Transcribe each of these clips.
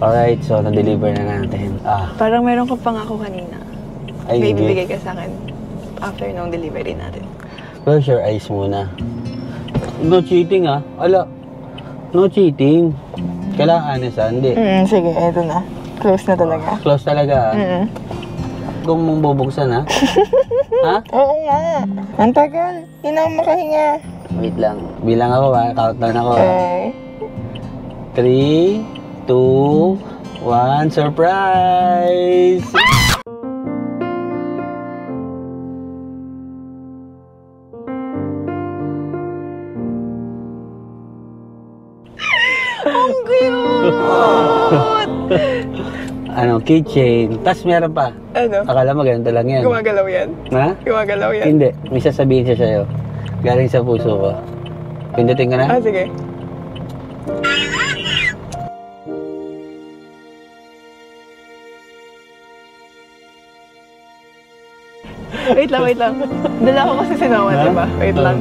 Alright, so na-deliver na natin. Parang meron ka pang ako kanina. Ay, May bibigay ka sa akin after nung delivery natin. Close your eyes muna. No cheating Ala, no cheating. Kailangan honest hindi. Sige, eto na. Close na talaga. Close talaga Kung mong bubuksan ha? Oo nga. Ang tagal. Hindi na ako makahinga. Wait lang. Bilang ako countdown ako Okay. 3, 2, 1, surprise! Ang cute! Keychain. Tapos meron pa. Ano? Akala mo ganito lang yan. Gumagalaw yan? Ha? Gumagalaw yan? Hindi. May sasabihin siya sa'yo. Galing sa puso ko. Pindutin ko na? Sige. Wait lang. Dala ko kasi sinawan, diba? Wait lang.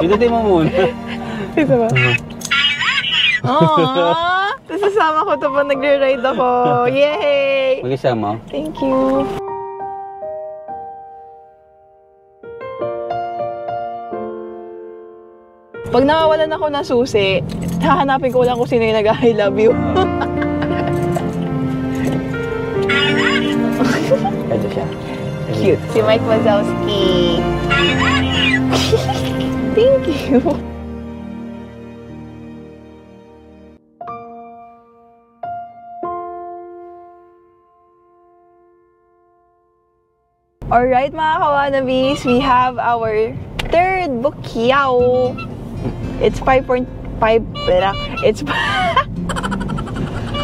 Pindutin mo muna. Ito ba? Aww! Tapos sasama ko ito pa nagre-ride ako. Yay! Mag-isa mo? Thank you. Pag nakawalan ako ng susi, hahanapin ko lang kung sino yung nag-I love you. Ito siya. Cute. Si Mike Wazowski. Thank you. Alright mga kawanabis, we have our third bukyaw. It's 5.5 pera. It's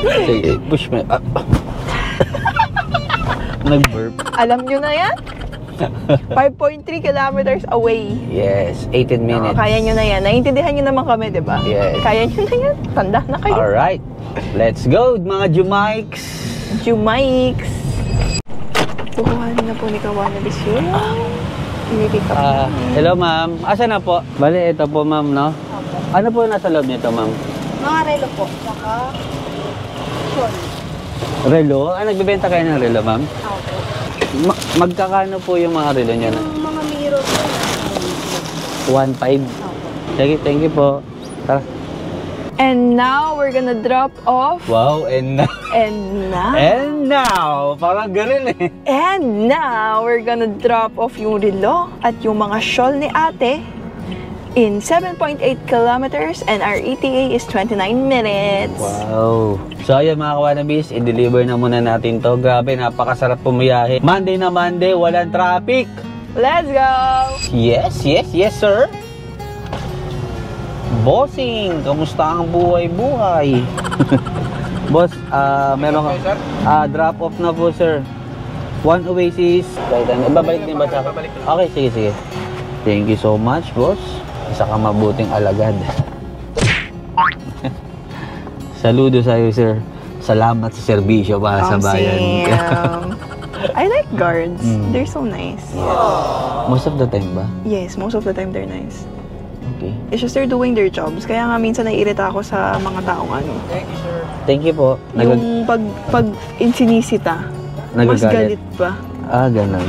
Sige, push me. Nag-burp. Alam nyo na yan? 5.3 kilometers away. Yes, 18 minutes. Kaya nyo na yan. Naiintindihan nyo naman kami, di ba? Yes. Kaya nyo na yan. Tanda na kayo. Alright, let's go mga Jumikes. Jumikes. Kukuhanin na po ni Kawanabis yun. I-pick up. Hello ma'am. Asa na po? Bale, ito po ma'am, no? Ano po nasa loob nito ma'am? Mga relo po, saka shawl. Relo? Nagbibenta kayo ng relo ma'am? Opo. Magkakano po yung mga relo niya? Yung mga mirror po. 1.5? Opo. Sige, thank you po. Tara. And now, we're gonna drop off. Wow, and now. And now. And now. Parang ganun eh. And now, we're gonna drop off yung relo at yung mga shawl ni ate in 7.8 kilometers and our ETA is 29 minutes. Wow. So ayun mga kawanabis, i-deliver na muna natin to. Grabe, napakasarap pumiyahe. Monday na Monday, walang traffic. Let's go! Yes, sir. Bossing, kamusta ang buhay-buhay? Boss, meron ka? Drop off na po, sir. One Oasis. Ibabalik din ba sa akin? Okay, sige. Thank you so much, boss. Isa ka mabuting alagad. Saludo sa'yo, sir. Salamat sa serbisyo para sa bayan. I like guards. They're so nice. Yes. Most of the time ba? Yes, most of the time they're nice. Okay. It's just they're doing their jobs. Kaya nga minsan naiirita ako sa mga taong ano. Thank you, sir. Thank you po. Yung pag insinisita, mas galit pa. Ganun.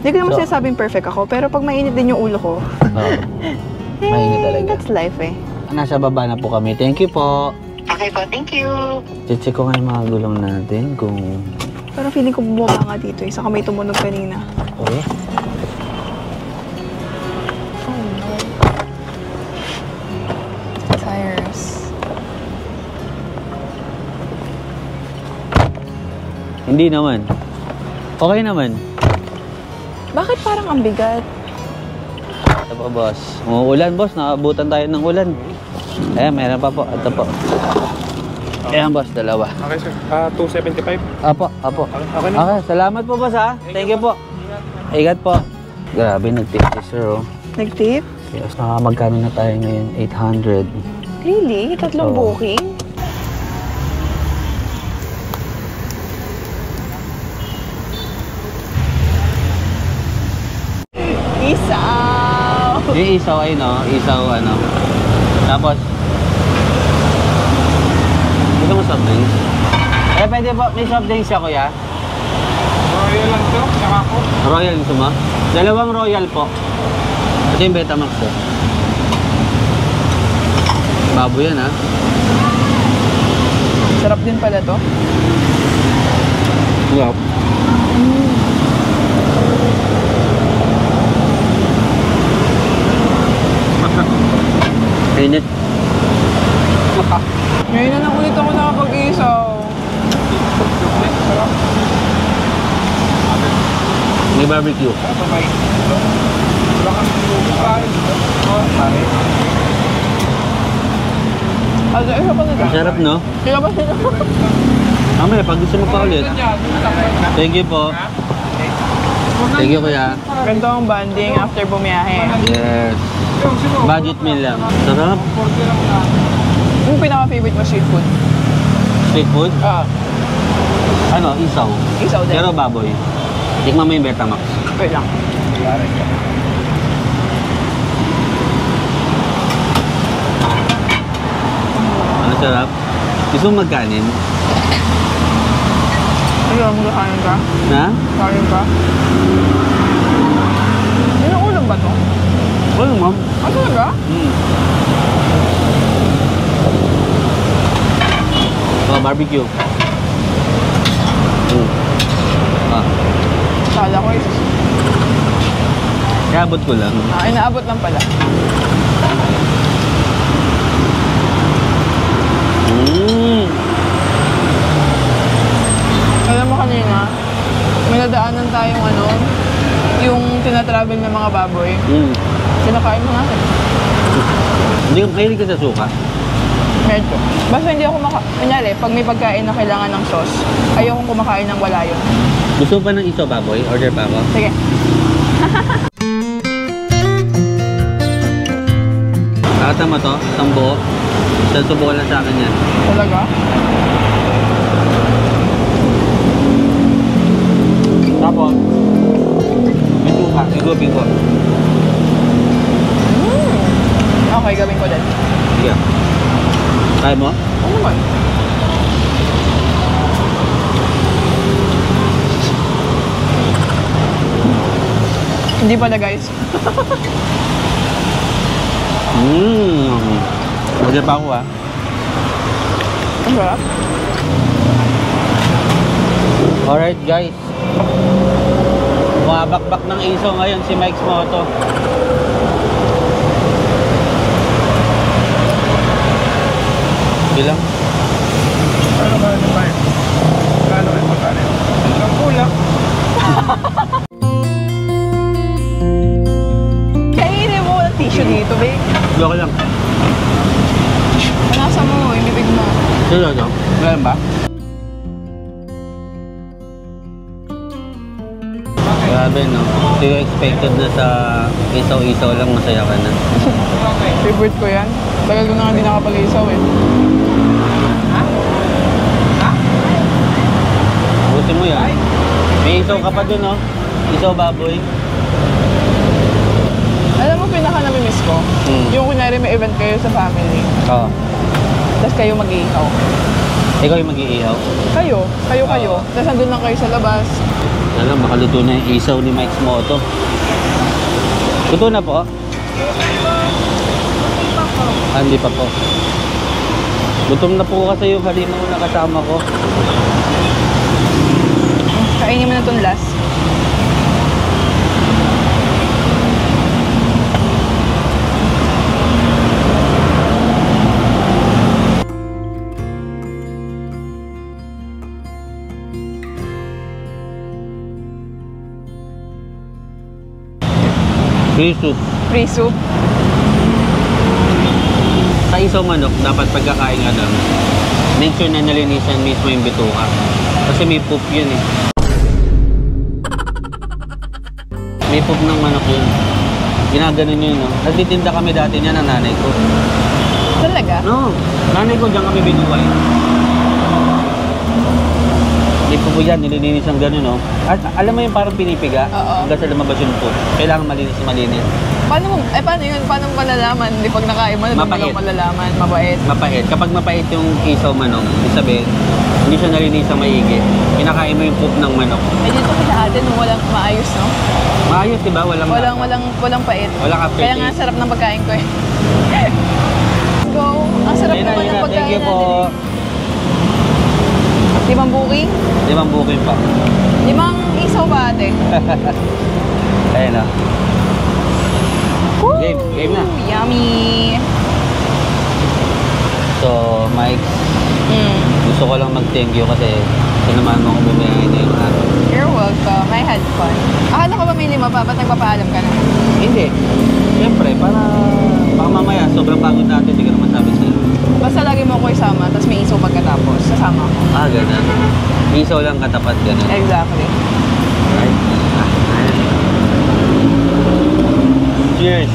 Hindi ko naman sinasabing perfect ako, pero pag mainit din yung ulo ko, mainit talaga. That's life eh. Nasa baba na po kami. Thank you po. Okay po, thank you. Check ko nga yung mga gulong natin kung... Pero feeling ko bumaba nga dito eh. Saka may tumunog kanina. Okay. Oh no. Tires. Hindi naman. Okay naman. Bakit parang ang bigat? Ito po, boss. Umuulan, boss. Nakabutan tayo ng ulan. Ayan, meron pa po. Ito po. Ayan, boss. Dalawa. Okay, sir. 275. Apo. Okay na. Okay, salamat po, boss, ha. Thank you po. Ingat po. Grabe, nag-tip si sir, oh. Nag-tip? Yes, magkano na tayo ngayon? 800. Really? Tatlong booking? Isaw! Yung isaw ay, no? Isaw, ano. Tapos, gusto mo soft drinks. Pwede po, may soft drinks siya, kuya. Royal lang to, saka ako. Royal gusto mo? Dalawang royal po. Ito yung Betamax po. Babo yan, ha? Sarap din pala to. Wow. Init. Ngayon na lang ulit ako nakapag-isaw. Sarap. May barbecue. Sarap ba? Wala kang kain. Pare. Also, isa pa na Sarap, no? Sila ba sila? Mamaya, pag gusto mo pa ulit. Thank you po. Thank you, kuya. Ganito ang banding after bumiyahe. Yes. Budget meal lang. Sarap. Yung pinaka-favorite mo street food? Street food? Ah, Ano? Isaw. isaw din. Pero baboy. Tikman mo yung Betamax. Wait lang. Ano sarap? Gusto mo magkanin? Ano, magkakain ka? Na? Kain ka? Yung ulam ba to? Ano, ma'am? Ah, talaga? Oh, barbecue. Ah. Kala ko is... Iabot ko lang. Ah, inaabot lang pala. Alam mo kanina, may nadaanan tayong ano, yung tinatravel ng mga baboy. Kinakain mo natin. Hindi ka mahilig ka sa suka. Medyo. Basta hindi ako kunyari, pag may pagkain na kailangan ng sauce, ayokong kumakain ng wala yun. Gusto mo pa ng isaw baboy? Order pa ako. Sige. Nakata mo to? Isang buo? Isang subukan lang sa akin yan. Talaga? Tapos, may suka. Igupin ko. Okay, gawin ko din. Sige. Kaya mo? Ano naman? Hindi pala guys. Order pa ako ha. Ang sarap. Alright guys. Bumabakbak ng isaw ngayon si Mike's Moto. Bilang? Ano ba ito ba? Kano rin pagkain? Ang kulang. Kainin mo ng tissue dito, babe. Loko lang. Nasa mo, yung bibig mo. Sino ito? Meron ba? Grabe no. Ito yung expected na sa isaw-isaw lang masaya ka na. Favorite ko yan. Tagal ko na nga hindi nakapag-isaw eh. Buti mo yan. May isaw ka pa dun no? Isaw baboy. Alam mo, pinaka-namimiss ko? Yung kunyari may event kayo sa family, Oo. tapos kayo mag-iihaw. Ikaw yung mag-iihaw. Kayo. Tapos andun lang kayo sa labas. Alam, makaluto na yung isaw ni Mike's Moto. Luto na po? Hindi pa po. Gutom na po kasi yung halina ko na kasama ko. Kainin mo na itong last. Free soup. Free soup. Sa isaw manok, dapat pagkakain ka lang, make sure na nalinisan mismo yung bituka. Kasi may poop yun eh. May poop ng manok yun. Ginaganon yun, no? Nagtitinda kami dati niya ng nanay ko. Talaga? No, nanay ko diyan kami binuhay. May poop tubo yan, nililinis ng gano'n, no? At alam mo yung parang pinipiga, Oo. hanggang sa lumabas yung poop. Kailangan malinis. Paano yun? Paano mo malalaman? Di pag nakain mo, Mapait. mo malalaman. Mabait. Mapait. Kapag mapait yung isaw manok, ibig sabihin, hindi siya nalinis ng maigi. Kinakain mo yung poop ng manok. Eh dito kila ate, no, walang maayos, no? Maayos, di ba? Walang pait. Walang aftertaste. Kaya nga, sarap ng pagkain ko eh. Let's go. Ang sarap Ayun na, naman ayun ng na. pagkain Thank you po. natin. 5 booking? 5 booking pa. 5 isaw ba ate? Ayun na. Game na. Yummy! So, Mike, gusto ko lang mag-thank you kasi sinamahan mo akong bumiyay na yung araw. You're welcome. I had fun. Akala ko ba may 5 pa? Ba't nagpapaalam ka na? Hindi. Siyempre, para baka mamaya, sobrang pagod natin, hindi ko naman sabi sa'yo. Basta lagi mo ako isama, tapos may isaw pagkatapos. Sasama ko. Ganun. Isaw lang katapat, ganun. Exactly. Right? Cheers!